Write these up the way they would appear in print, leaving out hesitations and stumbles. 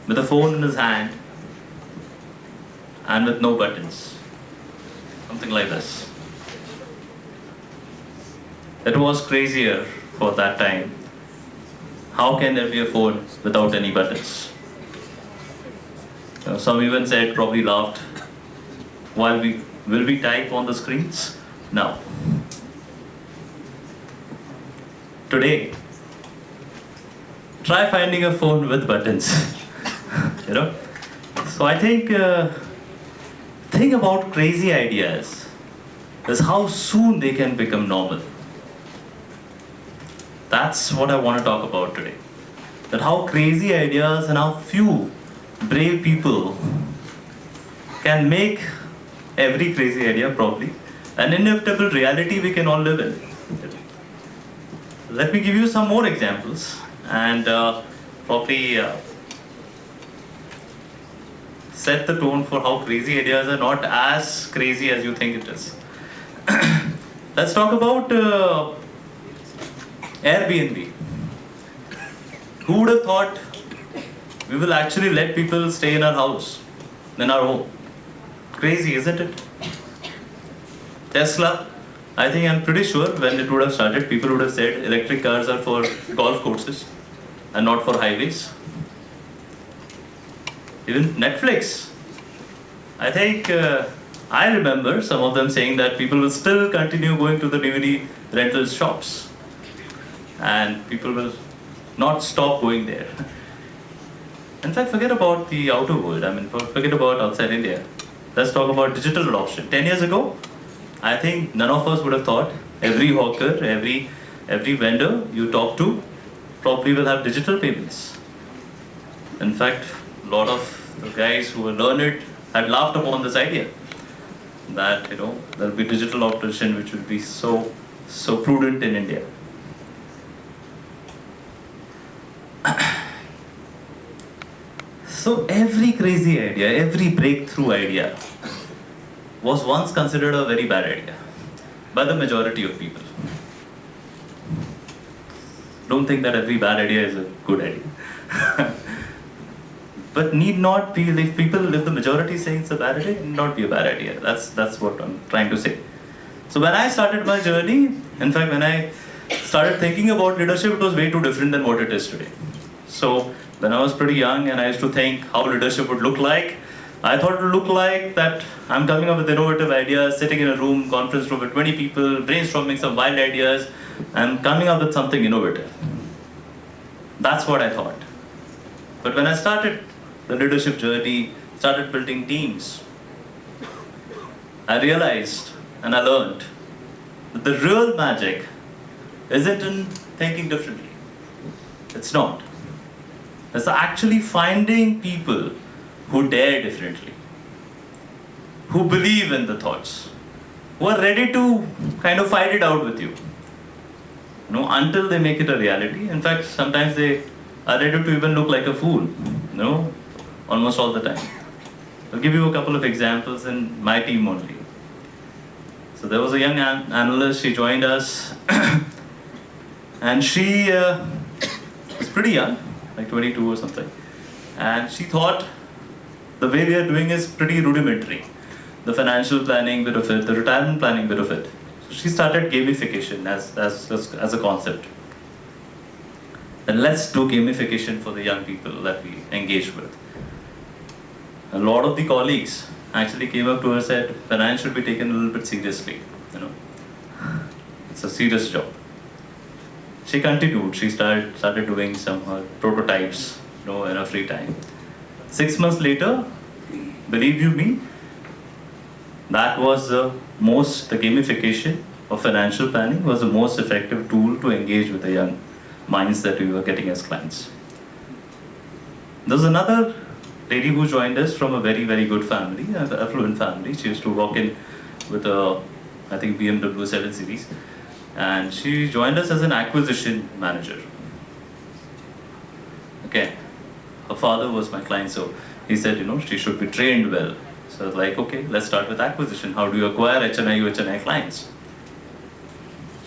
with a phone in his hand and with no buttons. Something like this. It was crazier for that time. How can there be a phone without any buttons? Some even said, probably laughed, will we type on the screens? No. Today, try finding a phone with buttons. you know. So I think thing about crazy ideas is how soon they can become normal. That's what I want to talk about today. That how crazy ideas and how few brave people can make every crazy idea probably an inevitable reality we can all live in. Let me give you some more examples and probably set the tone for how crazy ideas are not as crazy as you think it is. Let's talk about Airbnb. Who would have thought we will actually let people stay in our house, in our home? Crazy, isn't it? Tesla, I think I'm pretty sure when it would have started, people would have said electric cars are for golf courses and not for highways. Even Netflix, I think I remember some of them saying that people will still continue going to the DVD rental shops and people will not stop going there. In fact, forget about the outer world. I mean, forget about outside India. Let's talk about digital adoption. 10 years ago, I think none of us would have thought every hawker, every vendor you talk to probably will have digital payments. In fact, a lot of the guys who were learned had laughed upon this idea that there will be digital adoption which will be so prudent in India. So every crazy idea, every breakthrough idea was once considered a very bad idea by the majority of people. Don't think that every bad idea is a good idea. But need not be, if the majority saying it's a bad idea, need not be a bad idea. That's what I'm trying to say. So when I started my journey, in fact when I started thinking about leadership, it was way too different than what it is today. So when I was pretty young and I used to think how leadership would look like, I thought it would look like that I'm coming up with innovative ideas, sitting in a room, conference room with 20 people, brainstorming some wild ideas, and coming up with something innovative. That's what I thought. But when I started the leadership journey, started building teams, I realized and I learned that the real magic isn't in thinking differently. It's not. It's actually finding people who dare differently, who believe in the thoughts, who are ready to kind of fight it out with you, until they make it a reality. In fact, sometimes they are ready to even look like a fool, almost all the time. I'll give you a couple of examples in my team only. So there was a young analyst, she joined us, and she was pretty young, like 22 or something. And she thought the way we are doing is pretty rudimentary. The financial planning bit of it, the retirement planning bit of it. So she started gamification as a concept. And let's do gamification for the young people that we engage with. A lot of the colleagues actually came up to her and said, finance should be taken a little bit seriously. It's a serious job. She continued. She started doing some prototypes, in her free time. 6 months later, believe you me, that was the gamification of financial planning was the most effective tool to engage with the young minds that we were getting as clients. There's another lady who joined us from a very, very good family, an affluent family. She used to walk in with a, I think, BMW 7 Series. And she joined us as an acquisition manager. Okay, her father was my client, so he said, she should be trained well. So I was like, okay, let's start with acquisition. How do you acquire HNI, UHNI clients?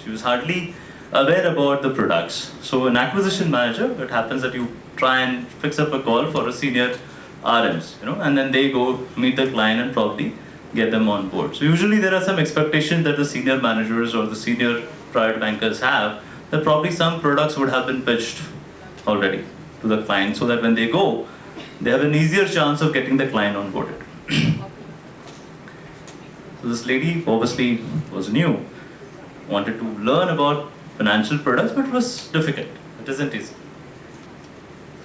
She was hardly aware about the products. So an acquisition manager, it happens that you try and fix up a call for a senior RMs, and then they go meet the client and probably get them on board. So usually there are some expectations that the senior managers or the senior private bankers have, that probably some products would have been pitched already to the client, so that when they go, they have an easier chance of getting the client on board. So this lady obviously was new, wanted to learn about financial products, but it was difficult. It isn't easy.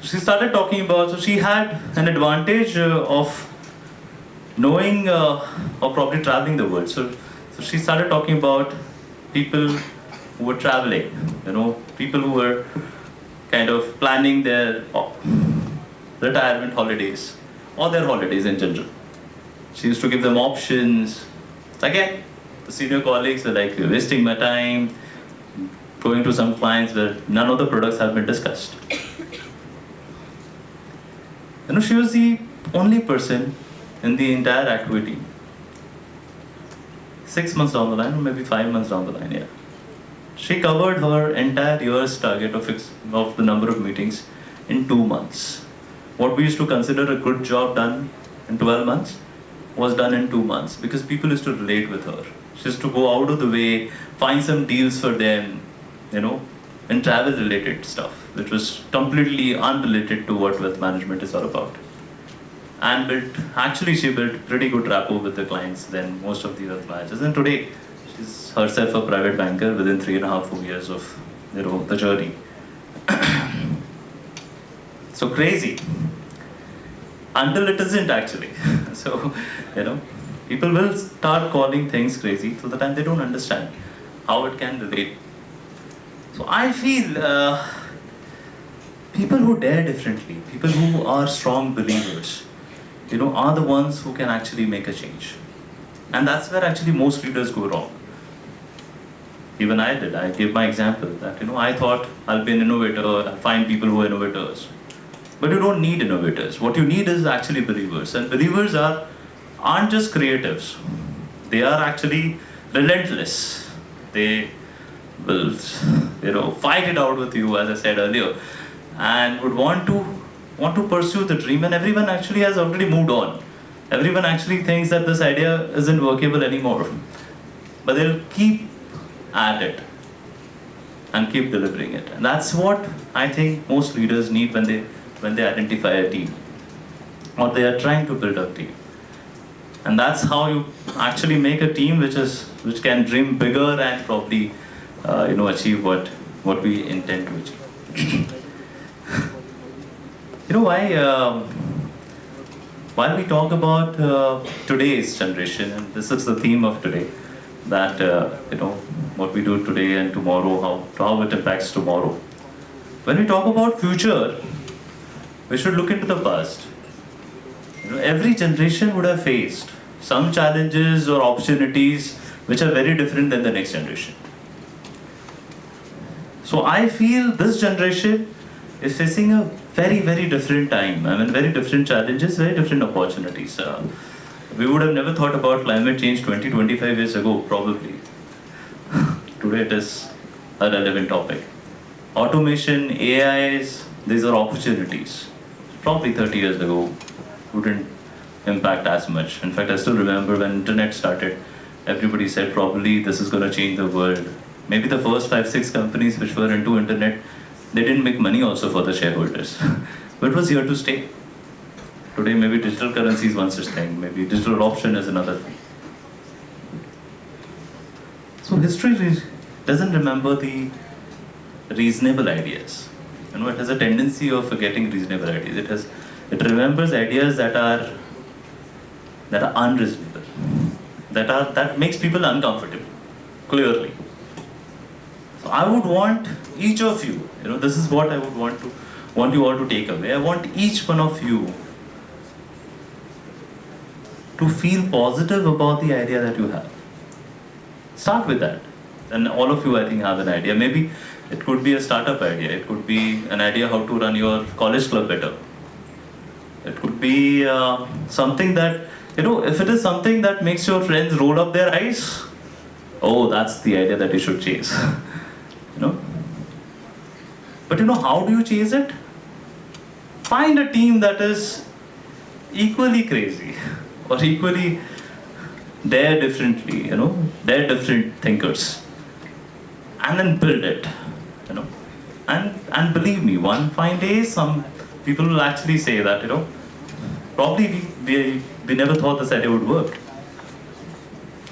She started talking about, so she had an advantage of knowing or probably traveling the world. So she started talking about people who were traveling, people who were kind of planning their retirement holidays or their holidays in general. She used to give them options. Again, the senior colleagues were like, "You're wasting my time," going to some clients where none of the products have been discussed. She was the only person in the entire activity, 6 months down the line, or maybe 5 months down the line, yeah. She covered her entire year's target of the number of meetings in 2 months. What we used to consider a good job done in 12 months was done in 2 months, because people used to relate with her. She used to go out of the way, find some deals for them, and travel related stuff, which was completely unrelated to what wealth management is all about. And she built pretty good rapport with the clients than most of the other clients. And today, she's herself a private banker within 3.5, 4 years of the journey. So crazy. Until it isn't actually. So, people will start calling things crazy till the time they don't understand how it can relate. So I feel people who dare differently, people who are strong believers, are the ones who can actually make a change. And that's where actually most leaders go wrong. Even I did. I gave my example that, I thought I'll be an innovator, I'll find people who are innovators. But you don't need innovators. What you need is actually believers. And believers aren't just creatives. They are actually relentless. They will, fight it out with you, as I said earlier, and would want to pursue the dream. And everyone actually has already moved on. Everyone actually thinks that this idea isn't workable anymore. But they'll keep at it and keep delivering it. And that's what I think most leaders need when they identify a team, or they are trying to build a team. And that's how you actually make a team which can dream bigger and probably achieve what we intend to achieve. While we talk about today's generation, and this is the theme of today, that what we do today and tomorrow, how it impacts tomorrow. When we talk about future, we should look into the past. Every generation would have faced some challenges or opportunities which are very different than the next generation. So I feel this generation is facing a very, very different time. Very different challenges, very different opportunities. We would have never thought about climate change 20, 25 years ago, probably. Today it is a relevant topic. Automation, AIs, these are opportunities. Probably 30 years ago, wouldn't impact as much. In fact, I still remember when internet started, everybody said probably this is going to change the world. Maybe the first 5, 6 companies which were into internet, they didn't make money also for the shareholders. But it was here to stay. Today, maybe digital currency is one such thing. Maybe digital option is another thing. So history doesn't remember the reasonable ideas. It has a tendency of forgetting reasonable ideas. It remembers ideas that are unreasonable, that makes people uncomfortable, clearly. So I would want each of you, this is what I would want you all to take away. I want each one of you to feel positive about the idea that you have. Start with that. And all of you, I think, have an idea. Maybe it could be a startup idea. It could be an idea how to run your college club better. It could be something that, if it is something that makes your friends roll up their eyes, oh, that's the idea that you should chase. But how do you chase it? find a team that is equally crazy or equally dare differently, they're different thinkers, and then build it, you know. And believe me, one fine day, some people will actually say that, probably we never thought this idea would work.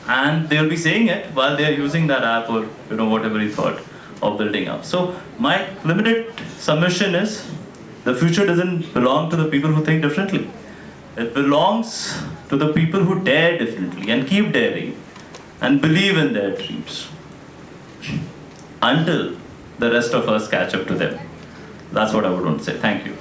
And they'll be saying it while they're using that app or, whatever you thought of building up. So my limited submission is, the future doesn't belong to the people who think differently. It belongs to the people who dare differently and keep daring and believe in their dreams until the rest of us catch up to them. That's what I would want to say. Thank you.